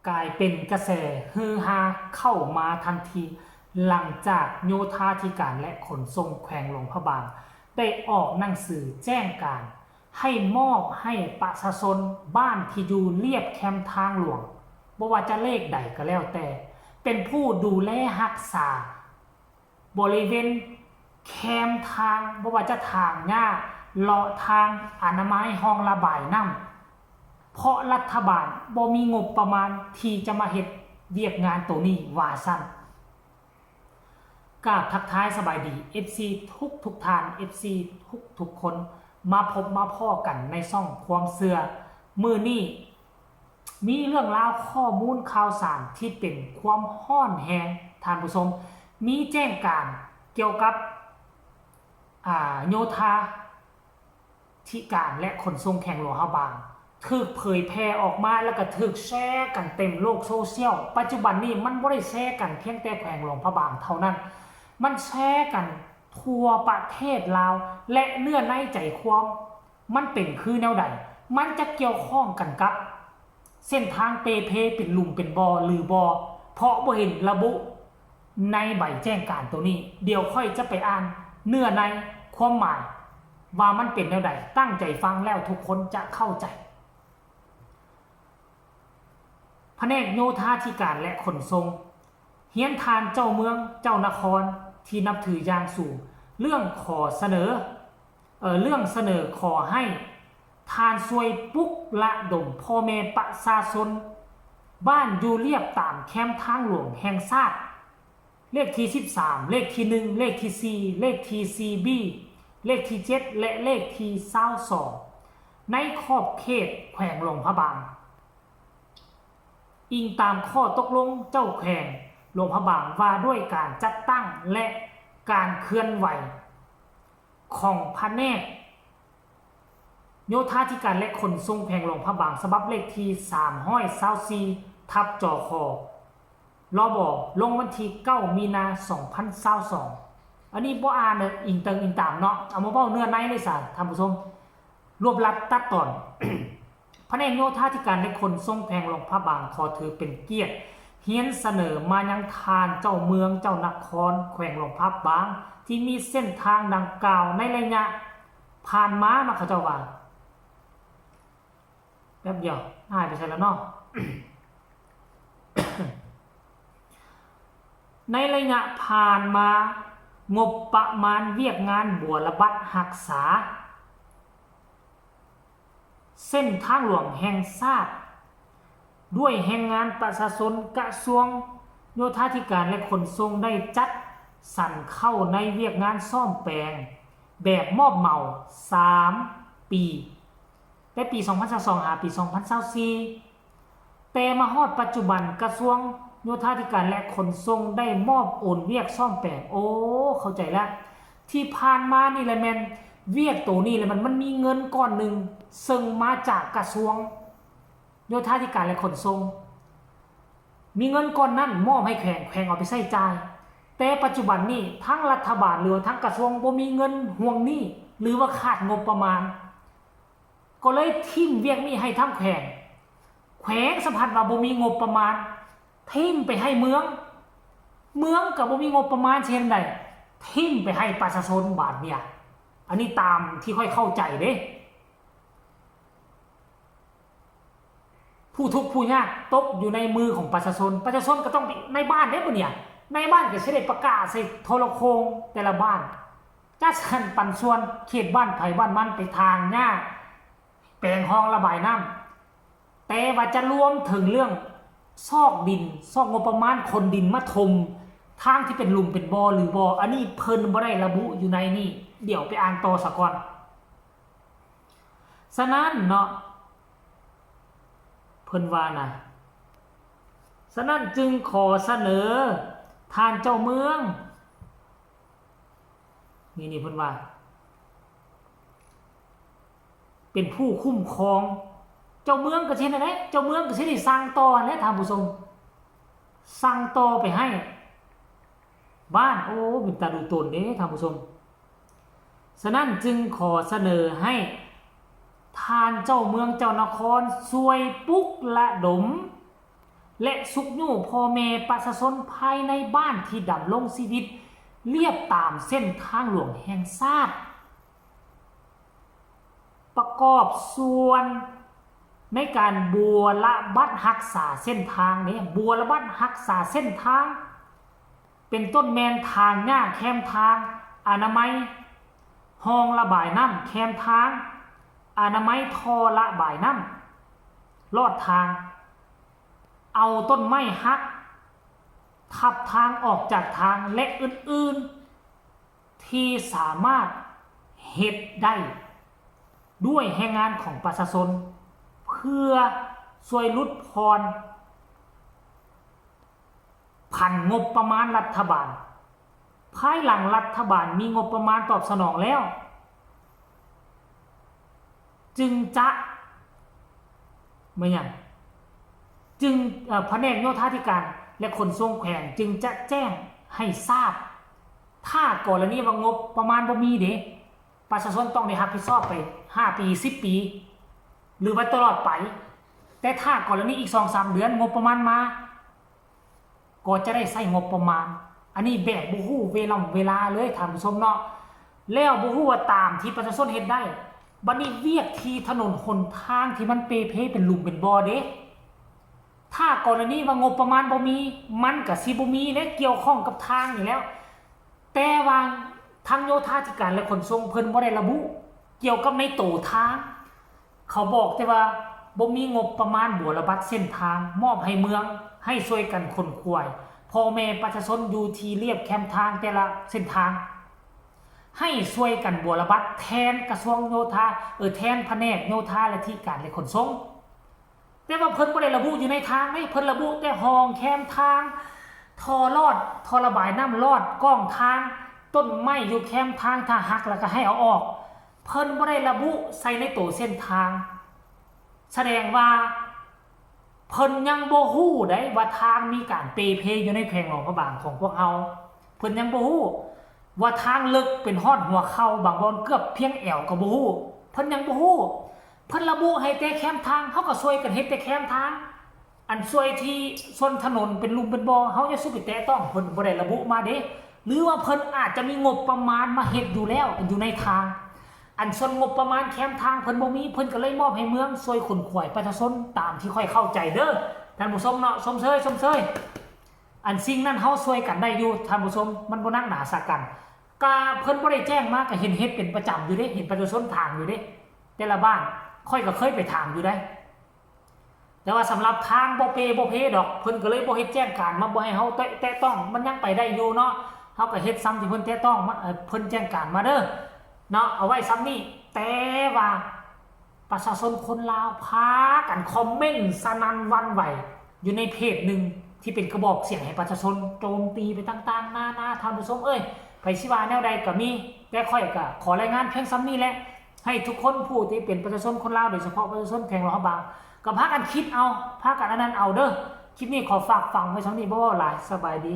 กลายเป็นกระแสฮือฮาเข้ามาทันทีหลังจากโยธาธิการและขนส่งแขวงหลวงพระบางได้ออกหนังสือแจ้งการให้มอบให้ประชาชนบ้านที่อยู่เลียบแคมทางหลวงบ่ว่าจะเลขใดก็แล้วแต่เป็นผู้ดูแลรักษาบริเวณแคมทางบ่ว่าจะทางหญ้าเลาะทางอนามัยห้องระบายน้ำเพราะรัฐบาลบ่มีงบประมาณที่จะมาเฮ็ดเวียกงานตัวนี้ว่าซั่นกราบทักทายสบายดี FC ทุกท่าน FC ทุกคนมาพบมาพ้อกันในช่องความเชื่อมื้อนี้มีเรื่องราวข้อมูลข่าวสารที่เป็นความร้อนแรงท่านผู้ชมมีแจ้งการเกี่ยวกับโยธาธิการและขนส่งแขวงหลวงพระบางถูกเผยแพร่ออกมาแล้วก็ถูกแชร์กันเต็มโลกโซเชียลปัจจุบันนี้มันบ่ได้แชร์กันเพียงแต่แขวงหลวงพระบางเท่านั้นมันแชร์กันทั่วประเทศลาวและเนื้อในใจความมันเป็นคือแนวใดมันจะเกี่ยวข้องกันกับเส้นทางเปเพเป็นหลุมเป็นบ่อหรือบ่อเพราะบ่เห็นระบุในใบแจ้งการตัวนี้เดี๋ยวค่อยจะไปอ่านเนื้อในความหมายว่ามันเป็นแนวใดตั้งใจฟังแล้วทุกคนจะเข้าใจแผนกโยธาธิการและขนส่งเฮียนทานเจ้าเมืองเจ้านครที่นับถืออย่างสูงเรื่องเสนอขอให้ทานซวยปุกละดมพ่อแม่ประชาชนบ้านอยู่เรียบตามแคมทางหลวงแห่งชาติเลขที่13เลขที่1เลขที่4เลขที่ 4B เลขที่7และเลขที่22ในขอบเขตแขวงหลวงพระบางอิงตามข้อตกลงเจ้าแขวงหลวงพระบางว่าด้วยการจัดตั้งและการเคลื่อนไหวของแผนกโยธาธิการและขนส่งแขวงหลวงพระบางฉบับเลขที่324ทับจครบลงวันที่9มีนา2022อันนี้บ่อ่านเด้ออิงตามเนาะเอามาเว้าเนื้อในเลยซะท่านผู้ชมรวบรัดตัดตอน แผนกโยธาธิการและขนส่งแขวงหลวงพระบางขอถือเป็นเกียรติเฮียนเสนอมายังทานเจ้าเมืองเจ้านครแขวงหลวงพระบางที่มีเส้นทางดังกล่าวในระยะผ่านมาเนาะเขาเจ้าว่าแป๊บเดียวหายไปใช่แล้วเนาะ ในระยะผ่านมางบประมาณเวียกงานบัวระบัดรักษาเส้นทางหลวงแห่งชาติด้วยแรงงานประชาชนกระทรวงโยธาธิการและขนส่งได้จัดสรรเข้าในเวียกงานซ่อมแปลงแบบมอบเหมา3ปีแต่ปี2022หาปี2024แต่มาฮอดปัจจุบันกระทรวงโยธาธิการและขนส่งได้มอบโอนเวียกซ่อมแปลงโอ้เข้าใจแล้วที่ผ่านมานี่แหละแม่นเวียกตัวนี้แหละมันมีเงินก้อนนึงซึ่งมาจากกระทรวงโยธาธิการและขนส่งมีเงินก้อนนั้นมอบให้แขวงเอาไปใช้จ่ายแต่ปัจจุบันนี้ทั้งรัฐบาลหรือทั้งกระทรวงบ่มีเงินห่วงหนี้หรือว่าขาดงบประมาณก็เลยทิ้งเวียกนี้ให้ทั้งแขวงสัมพันธ์ว่าบ่มีงบประมาณทิ้งไปให้เมืองกับบ่มีงบประมาณเช่นใดทิ้งไปให้ประชาชนบาทเนี่ยอันนี้ตามที่ค่อยเข้าใจเด้ผู้ทุกข์ผู้ยากตกอยู่ในมือของประชาชนก็ต้องในบ้านเด้บ่เนี่ยในบ้านก็สิได้ประกาศใส่โทรโคงแต่ละบ้านจัดสรรปันส่วนเขตบ้านไผบ้านมันไปทางหญ้าแปลงห้องระบายน้ำแต่ว่าจะรวมถึงเรื่องซอกงบประมาณคนดินมาถมทางที่เป็นหลุมเป็นบ่อหรือบ่ออันนี้เพิ่นบ่ได้ระบุอยู่ในนี่เดี๋ยวไปอ่านต่อซะก่อนฉะนั้นเนาะเพิ่นว่านะฉะนั้นจึงขอเสนอทานเจ้าเมืองนี่เพิ่นว่าเป็นผู้คุ้มครองเจ้าเมืองก็เช่นนั้นแหละเจ้าเมืองก็สิได้สั่งต่อและท่านผู้ชมสั่งต่อไปให้บ้านโอ้เป็นตาดูตนเด้ท่านผู้ชมฉะนั้นจึงขอเสนอให้ทานเจ้าเมืองเจ้านครช่วยปลุกระดม และสุขอยู่พ่อแม่ประชาชนภายในบ้านที่ดำรงชีวิตเรียบตามเส้นทางหลวงแห่งชาติประกอบส่วนในการบัวระบัดรักษาเส้นทางนี้บัวระบัดรักษาเส้นทางเป็นต้นแมนทางหญ้าแคมทางอนามัยห้องระบายน้ำแคมทางอนามัยท่อระบายน้ำลอดทางเอาต้นไม้หักทับทางออกจากทางและอื่นๆที่สามารถเฮ็ดได้ด้วยแรงงานของประชาชนเพื่อช่วยลดพรผันงบประมาณรัฐบาลภายหลังรัฐบาลมีงบประมาณตอบสนองแล้วจึงจะไม่อย่างจึงแผนกโยธาธิการและขนส่งแขวงจึงจะแจ้งให้ทราบถ้ากรณีว่างบประมาณบ่มีเด้ประชาชนต้องได้รับผิดชอบไป5 ปี 10 ปีหรือว่าตลอดไปแต่ถ้ากรณีอีก 2-3 เดือนงบประมาณมาก็จะได้ใช้งบประมาณอันนี้แบบบ่ฮู้เวลาเลยท่านผู้ชมเนาะแล้วบ่ฮู้ว่าตามที่ประชาชนเฮ็ดได้บัดนี้เวียกที่ถนนหนทางที่มันเปเพเป็นหลุมเป็นบ่อเด้ถ้ากรณีว่างบประมาณบ่มีมันก็สิบ่มีและเกี่ยวข้องกับทางนี่แล้วแต่ว่าทางโยธาธิการและขนส่งเพิ่นบ่ได้ระบุเกี่ยวกับในโตทางเขาบอกแต่ว่าบ่มีงบประมาณบัวระบัดเส้นทางมอบให้เมืองให้ช่วยกันขนขวายพ่อแม่ประชาชนอยู่ที่เรียบแคมทางแต่ละเส้นทางให้ช่วยกันบัวระบัดแทนกระทรวงโยธาแทนแผนกโยธาและที่การและขนส่งแต่ว่าเพิ่นบ่ได้ระบุอยู่ในทางนี่เพิ่นระบุแต่ห้องแคมทางท่อลอดท่อระบายน้ำลอดก้องทางต้นไม้อยู่แคมทางถ้าหักแล้วก็ให้เอาออกเพิ่นบ่ได้ระบุใส่ในตัวเส้นทางแสดงว่าเพิ่นยังบ่ฮู้ได้ว่าทางมีการเปเพอยู่ในแขวงหลวงพระบางของพวกเฮาเพิ่นยังบ่ฮู้ว่าทางลึกเป็นฮอดหัวเข่าบางบอนเกือบเพียงแอวก็บ่ฮู้เพิ่นยังบ่ฮู้เพิ่นระบุให้แต่แคมทางเฮาก็ช่วยกันเฮ็ดแต่แคมทางอันช่วยที่ส่วนถนนเป็นหลุมเป็นบ่อเฮาจะสู้ไปแตะต้องเพิ่นบ่ได้ระบุมาเด้หรือว่าเพิ่นอาจจะมีงบประมาณมาเฮ็ดอยู่แล้วอยู่ในทางอันส่วนงบประมาณแคมทางเพิ่นบ่มีเพิ่นก็เลยมอบให้เมืองช่วยขนขวายประชาชนตามที่ค่อยเข้าใจเด้อท่านผู้ชมเนาะชมเชยอันสิ่งนั้นเฮาช่วยกันได้อยู่ท่านผู้ชมมันบ่นักหนาสากันกะเพิ่นบ่ได้แจ้งมาก็เห็นเฮ็ดเป็นประจำอยู่เด้เห็นประชาชนทางอยู่เด้แต่ละบ้านค่อยก็เคยไปทางอยู่ได้แต่ว่าสำหรับทางบ่เพดอกเพิ่นก็เลยบ่เฮ็ดแจ้งการมาบ่ให้เฮาแตะต้องมันยังไปได้อยู่เนาะเฮาก็เฮ็ดซ้ำที่เพิ่นแตะต้องเพิ่นแจ้งการมาเด้อเนาะเอาไว้ซ้ำนี่แต่ว่าประชาชนคนลาวพากันคอมเมนต์สนั่นหวั่นไหวอยู่ในเพจนึงที่เป็นกระบอกเสียงให้ประชาชนโจมตีไปต่างๆนานาท่านผู้ชมไผสิว่าแนวใดก็มีแต่ค่อยก็ขอรายงานเพียงซ้ำนี่แหละให้ทุกคนผู้ที่เป็นประชาชนคนลาวโดยเฉพาะประชาชนแขวงหลวงพระบางก็พากันคิดเอาพากันอันนั้นเอาเด้อคลิปนี้ขอฝากฟังไว้ซ้ำนี่บ่ว่าหลายสบายดี